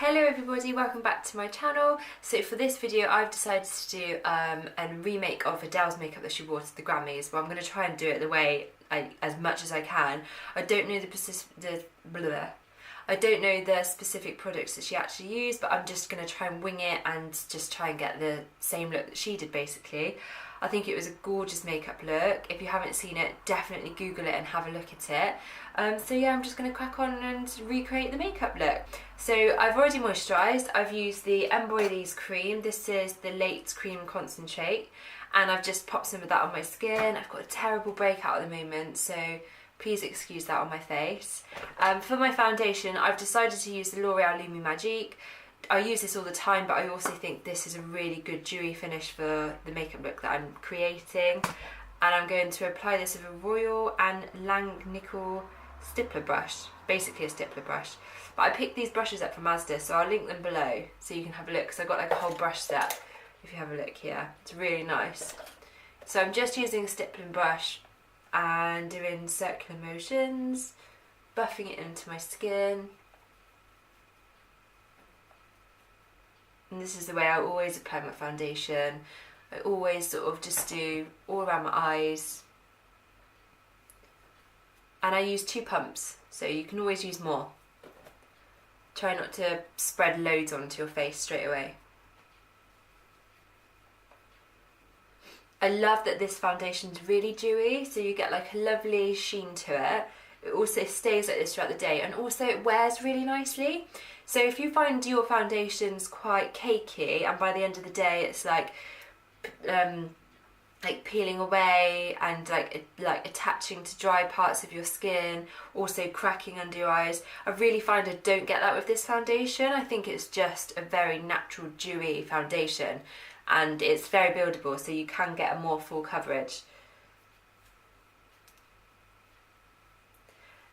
Hello everybody, welcome back to my channel. So for this video I've decided to do a remake of Adele's makeup that she wore to the Grammys, but I'm going to try and do it the way as much as I can. I don't know I don't know the specific products that she actually used, but I'm just going to try and wing it and just try and get the same look that she did basically. I think it was a gorgeous makeup look. If you haven't seen it, definitely Google it and have a look at it. So yeah, I'm just going to crack on and recreate the makeup look. So I've already moisturised. I've used the Embroylisse Creme. This is the Lait-Creme Concentrate. And I've just popped some of that on my skin. I've got a terrible breakout at the moment, so please excuse that on my face. For my foundation, I've decided to use the L'Oreal Lumi-Magique. I use this all the time, but I also think this is a really good dewy finish for the makeup look that I'm creating. And I'm going to apply this with a Royal and Langnickel stippler brush, basically a stippler brush. But I picked these brushes up from ASDA, so I'll link them below so you can have a look, because I've got like a whole brush set. If you have a look here, it's really nice. So I'm just using a stippling brush and doing circular motions, buffing it into my skin. And this is the way I always apply my foundation. I always sort of just do all around my eyes. And I use 2 pumps, so you can always use more. Try not to spread loads onto your face straight away. I love that this foundation's really dewy, so you get like a lovely sheen to it. It also stays like this throughout the day, and also it wears really nicely. So if you find your foundation's quite cakey and by the end of the day it's like peeling away and like attaching to dry parts of your skin, also cracking under your eyes, I really find I don't get that with this foundation. I think it's just a very natural dewy foundation, and it's very buildable, so you can get a more full coverage.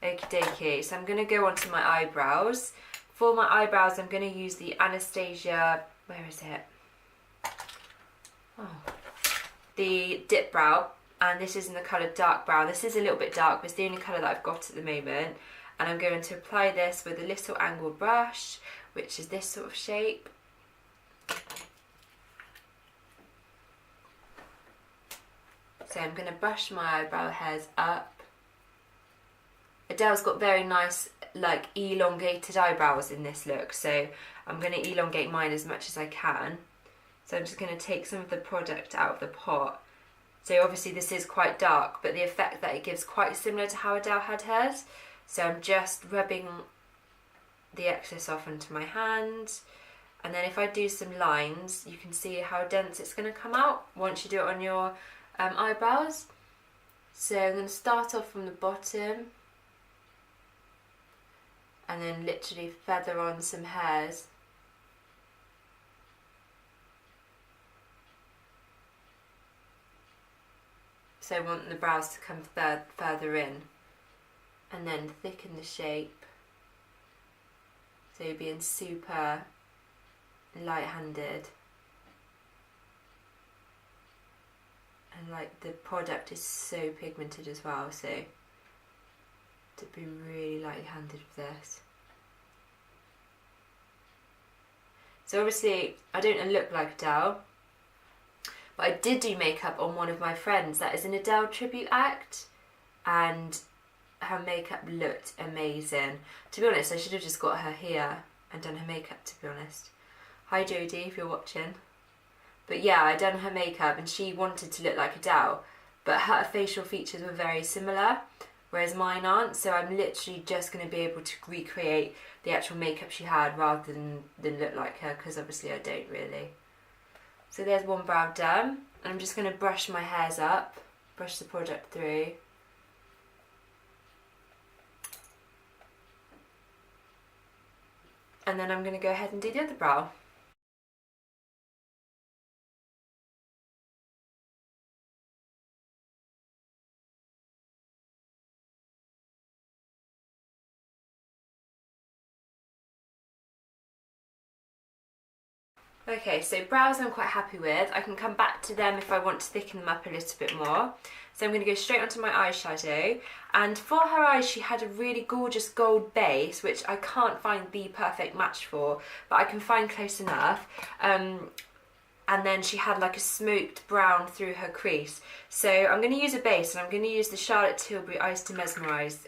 Okie dokie, so I'm going to go on to my eyebrows. For my eyebrows I'm going to use the Anastacia, where is it? Oh, the Dip Brow, and this is in the colour dark brown. This is a little bit dark, but it's the only colour that I've got at the moment. And I'm going to apply this with a little angled brush, which is this sort of shape. So I'm going to brush my eyebrow hairs up. Adele's got very nice like elongated eyebrows in this look, so I'm going to elongate mine as much as I can. So I'm just going to take some of the product out of the pot. So obviously this is quite dark, but the effect that it gives quite similar to how Adele had hers. So I'm just rubbing the excess off onto my hand, and then if I do some lines, you can see how dense it's going to come out once you do it on your eyebrows. So I'm going to start off from the bottom and then literally feather on some hairs. So I want the brows to come further in, and then thicken the shape. So you're being super light-handed. And like the product is so pigmented as well, so to be really light-handed with this. So obviously I don't look like Adele, but I did do makeup on one of my friends that is an Adele tribute act, and her makeup looked amazing. To be honest, I should have just got her here and done her makeup, to be honest. Hi Jodie, if you're watching. But yeah, I done her makeup and she wanted to look like Adele, but her facial features were very similar, whereas mine aren't, so I'm literally just going to be able to recreate the actual makeup she had rather than look like her, because obviously I don't really. So there's one brow done, and I'm just going to brush my hairs up, brush the product through. And then I'm going to go ahead and do the other brow. Okay, so brows I'm quite happy with. I can come back to them if I want to thicken them up a little bit more. So I'm going to go straight onto my eyeshadow, and for her eyes she had a really gorgeous gold base, which I can't find the perfect match for, but I can find close enough. And then she had like a smoked brown through her crease. So I'm going to use a base, and I'm going to use the Charlotte Tilbury Eyes to Mesmerize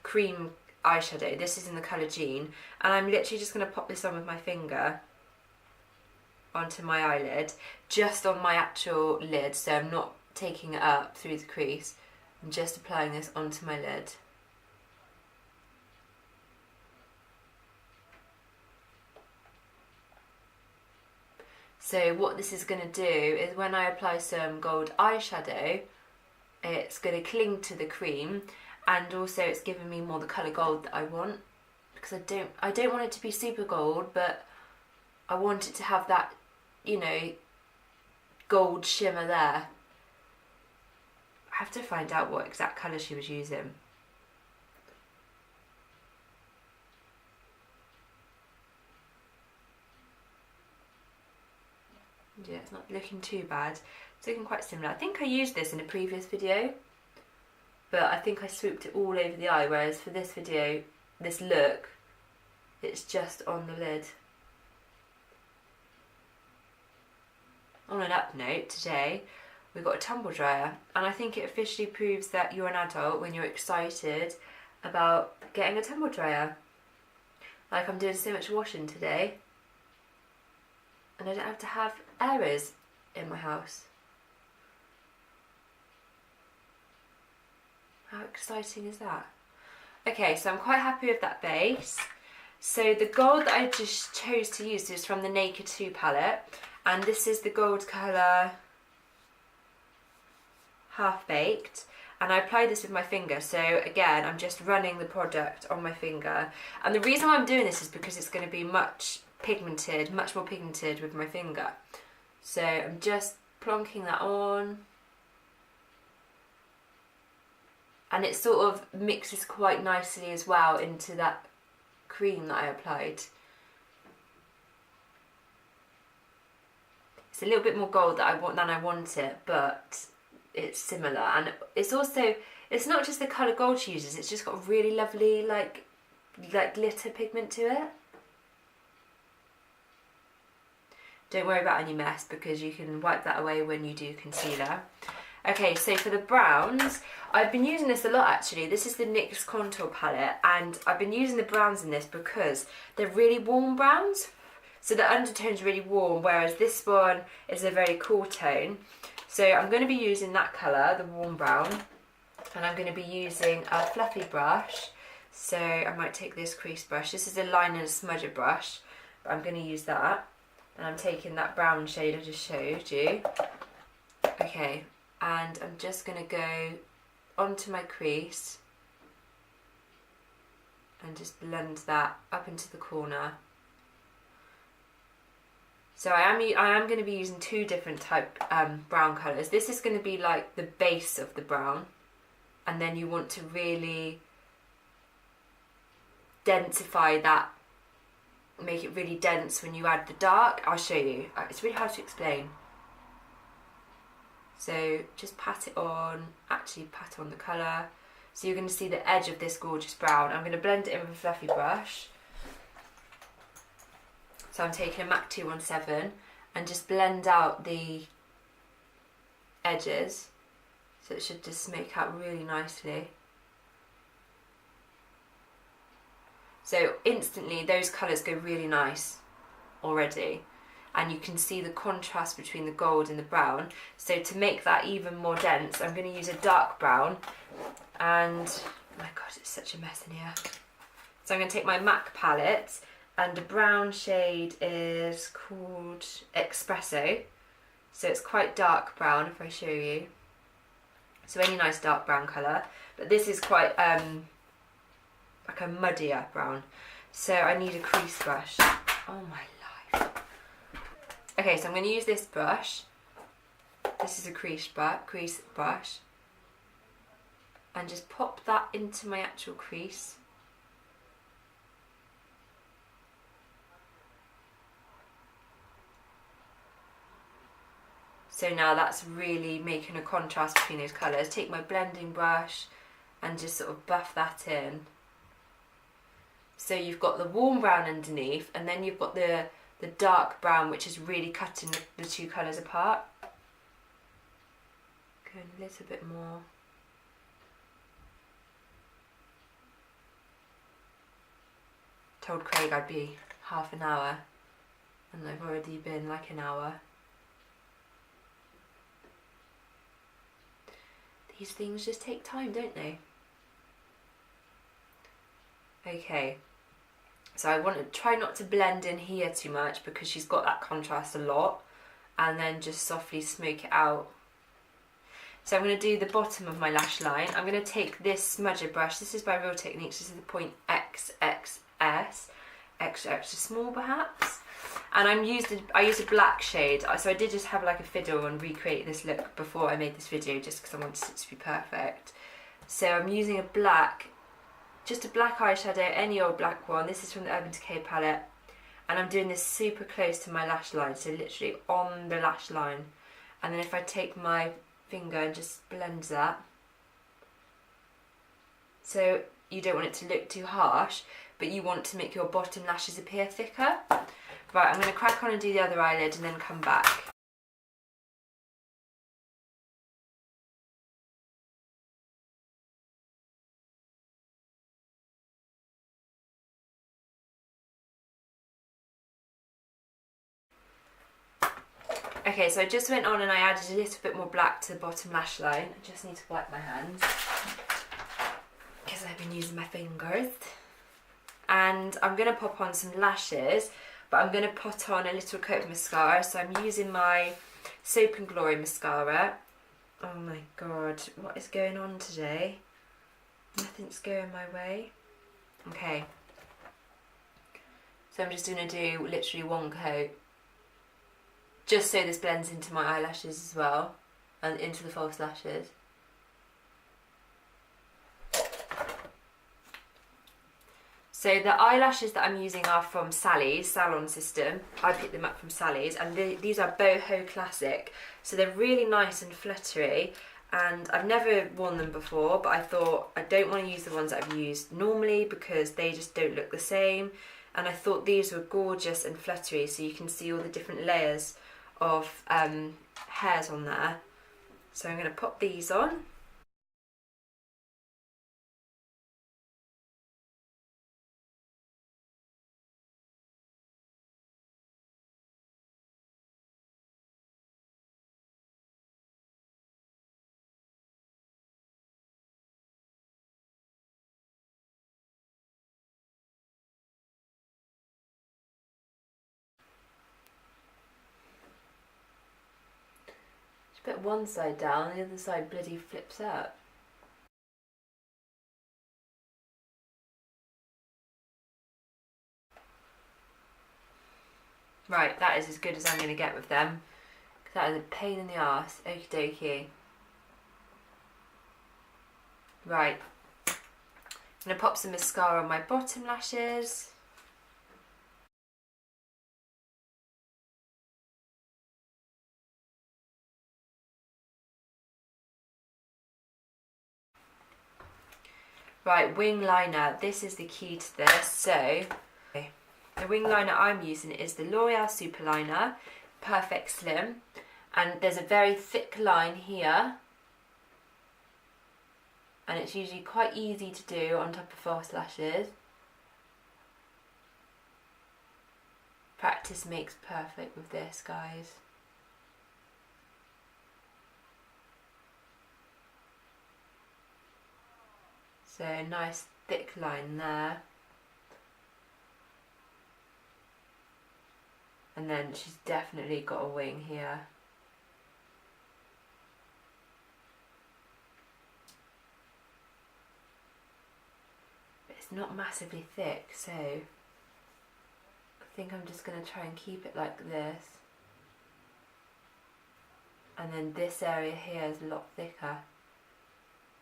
cream eyeshadow. This is in the colour Jean, and I'm literally just going to pop this on with my finger onto my eyelid, just on my actual lid, so I'm not taking it up through the crease. I'm just applying this onto my lid. So what this is going to do is when I apply some gold eyeshadow, it's going to cling to the cream, and also it's giving me more the colour gold that I want, because I don't want it to be super gold, but I want it to have that, you know, gold shimmer there. I have to find out what exact colour she was using. Yeah, it's not looking too bad. It's looking quite similar. I think I used this in a previous video, but I think I swooped it all over the eye, whereas for this video, this look, it's just on the lid. On an up note, today we got a tumble dryer, and I think it officially proves that you're an adult when you're excited about getting a tumble dryer. Like, I'm doing so much washing today, and I don't have to have errors in my house. How exciting is that? Okay, so I'm quite happy with that base. So the gold that I just chose to use is from the Naked 2 palette, and this is the gold colour Half Baked, and I applied this with my finger. So again, I'm just running the product on my finger, and the reason why I'm doing this is because it's going to be much more pigmented with my finger. So I'm just plonking that on, and it sort of mixes quite nicely as well into that cream that I applied. It's a little bit more gold than I want it, but it's similar, and it's also, it's not just the colour gold she uses, it's just got really lovely like glitter pigment to it. Don't worry about any mess, because you can wipe that away when you do concealer. Okay, so for the browns, I've been using this a lot actually. This is the NYX Contour Palette, and I've been using the browns in this because they're really warm browns. So the undertone's really warm, whereas this one is a very cool tone. So I'm going to be using that colour, the warm brown, and I'm going to be using a fluffy brush. So I might take this crease brush. This is a liner and smudger brush, but I'm going to use that. And I'm taking that brown shade I just showed you. Okay, and I'm just going to go onto my crease and just blend that up into the corner. So I am going to be using two different type brown colours. This is going to be like the base of the brown, and then you want to really densify that, make it really dense when you add the dark. I'll show you. It's really hard to explain. So just pat it on, actually pat on the colour. So you're going to see the edge of this gorgeous brown. I'm going to blend it in with a fluffy brush. So I'm taking a MAC 217 and just blend out the edges. So it should just make out really nicely. So instantly those colours go really nice already, and you can see the contrast between the gold and the brown. So to make that even more dense, I'm going to use a dark brown, and oh my god, it's such a mess in here. So I'm going to take my MAC palette, and the brown shade is called Espresso. So it's quite dark brown if I show you. So any nice dark brown colour, but this is quite like a muddier brown. So I need a crease brush. Oh my life. Okay, so I'm going to use this brush. This is a crease brush. And just pop that into my actual crease. So now that's really making a contrast between those colours. Take my blending brush and just sort of buff that in. So you've got the warm brown underneath, and then you've got the dark brown, which is really cutting the two colours apart. Going a little bit more. Told Craig I'd be half an hour, and I've already been like an hour. These things just take time, don't they? Okay, so I want to try not to blend in here too much because she's got that contrast a lot, and then just softly smoke it out. So I'm going to do the bottom of my lash line. I'm going to take this smudger brush. This is by Real Techniques. This is the .XXX, extra extra small perhaps. And I used a black shade. So I did just have like a fiddle and recreate this look before I made this video, just because I wanted it to be perfect. So I'm using a black, just a black eyeshadow, any old black one. This is from the Urban Decay palette. And I'm doing this super close to my lash line, so literally on the lash line. And then if I take my finger and just blend that. So you don't want it to look too harsh, but you want to make your bottom lashes appear thicker. Right, I'm going to crack on and do the other eyelid and then come back. Okay, so I just went on and I added a little bit more black to the bottom lash line. I just need to wipe my hands because I've been using my fingers. And I'm going to pop on some lashes, but I'm going to put on a little coat of mascara. So I'm using my Soap and Glory mascara. Oh my god, what is going on today? Nothing's going my way. Okay. So I'm just going to do literally one coat, just so this blends into my eyelashes as well, and into the false lashes. So the eyelashes that I'm using are from Sally's, Salon system. I picked them up from Sally's, and these are boho classic. So they're really nice and fluttery, and I've never worn them before, but I thought I don't want to use the ones that I've used normally because they just don't look the same. And I thought these were gorgeous and fluttery, so you can see all the different layers of hairs on there. So I'm going to pop these on. Put one side down, the other side bloody flips up. Right, that is as good as I'm going to get with them. That is a pain in the arse. Okie dokie. Right. I'm going to pop some mascara on my bottom lashes. Right, wing liner. This is the key to this. So, the wing liner I'm using is the L'Oreal Superliner, Perfect Slim. And there's a very thick line here. And it's usually quite easy to do on top of false lashes. Practice makes perfect with this, guys. So a nice thick line there. And then she's definitely got a wing here. But it's not massively thick, so I think I'm just going to try and keep it like this. And then this area here is a lot thicker.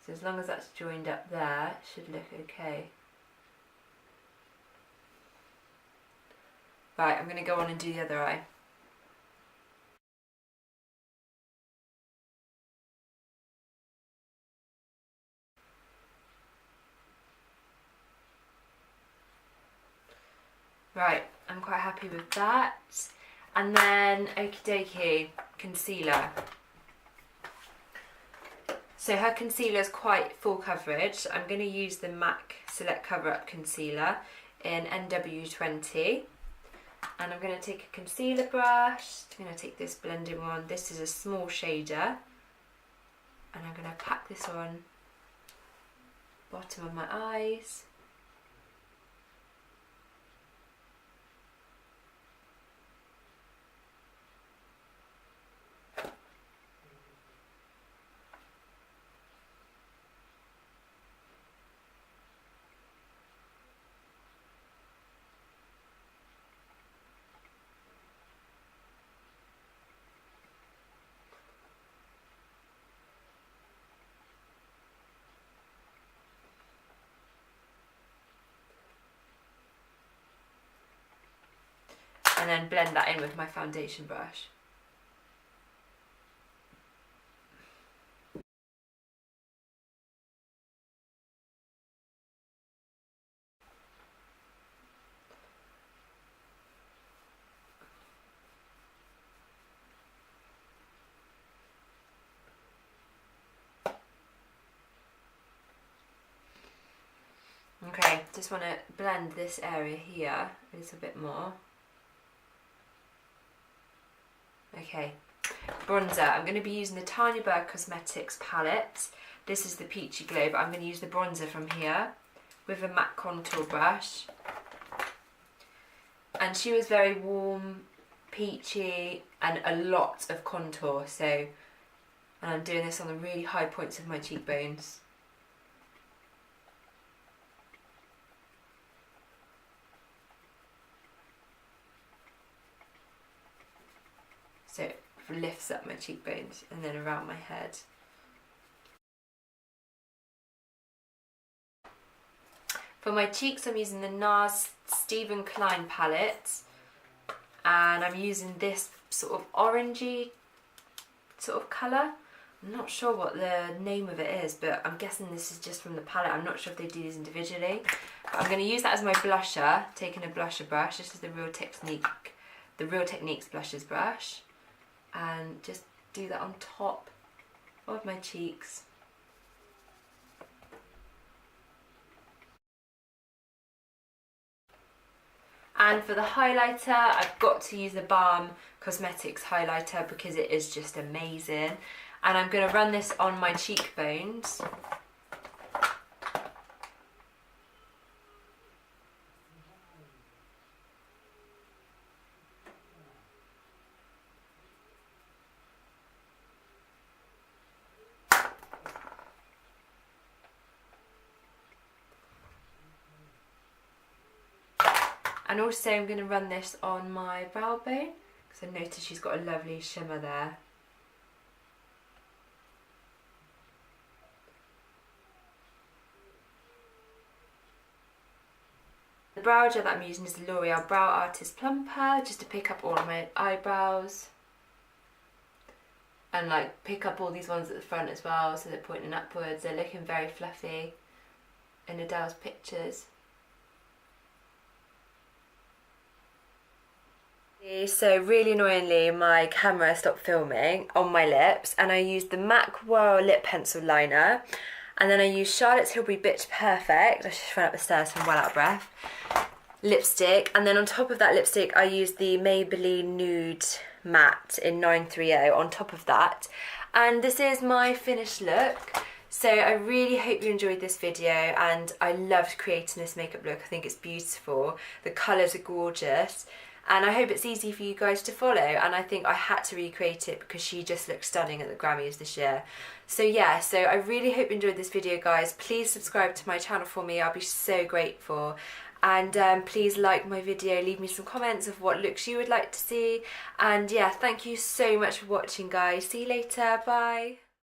So as long as that's joined up there, it should look okay. Right, I'm going to go on and do the other eye. Right, I'm quite happy with that. And then, okie dokie, concealer. So her concealer is quite full coverage. I'm going to use the MAC Select Cover Up Concealer in NW20. And I'm going to take a concealer brush. I'm going to take this blending one. This is a small shader. And I'm going to pack this on bottom of my eyes. And then blend that in with my foundation brush. Okay, just want to blend this area here a little bit more. Okay, bronzer. I'm going to be using the Tanya Burr Cosmetics palette. This is the Peachy Glow, but I'm going to use the bronzer from here with a MAC contour brush. And she was very warm, peachy, and a lot of contour. So, and I'm doing this on the really high points of my cheekbones. So it lifts up my cheekbones and then around my head. For my cheeks, I'm using the Nars Steven Klien palette, and I'm using this sort of orangey sort of colour. I'm not sure what the name of it is, but I'm guessing this is just from the palette. I'm not sure if they do these individually. But I'm going to use that as my blusher, taking a blusher brush. This is the Real Techniques blushes brush. And just do that on top of my cheeks. And for the highlighter, I've got to use the Balm Cosmetics highlighter because it is just amazing. And I'm going to run this on my cheekbones. And also I'm going to run this on my brow bone because I noticed she's got a lovely shimmer there. The brow gel that I'm using is the L'Oreal Brow Artist Plumper, just to pick up all of my eyebrows. And like pick up all these ones at the front as well, so they're pointing upwards. They're looking very fluffy in Adele's pictures. So really annoyingly my camera stopped filming on my lips, and I used the MAC Whirl lip pencil liner, and then I used Charlotte's Tilbury Bitch Perfect, I just ran up the stairs from well out of breath, lipstick, and then on top of that lipstick I used the Maybelline Nude Matte in 930 on top of that. And this is my finished look. So I really hope you enjoyed this video, and I loved creating this makeup look. I think it's beautiful, the colours are gorgeous. And I hope it's easy for you guys to follow, and I think I had to recreate it because she just looked stunning at the Grammys this year. So yeah, so I really hope you enjoyed this video, guys. Please subscribe to my channel for me, I'll be so grateful. And please like my video, leave me some comments of what looks you would like to see. And yeah, thank you so much for watching, guys. See you later, bye.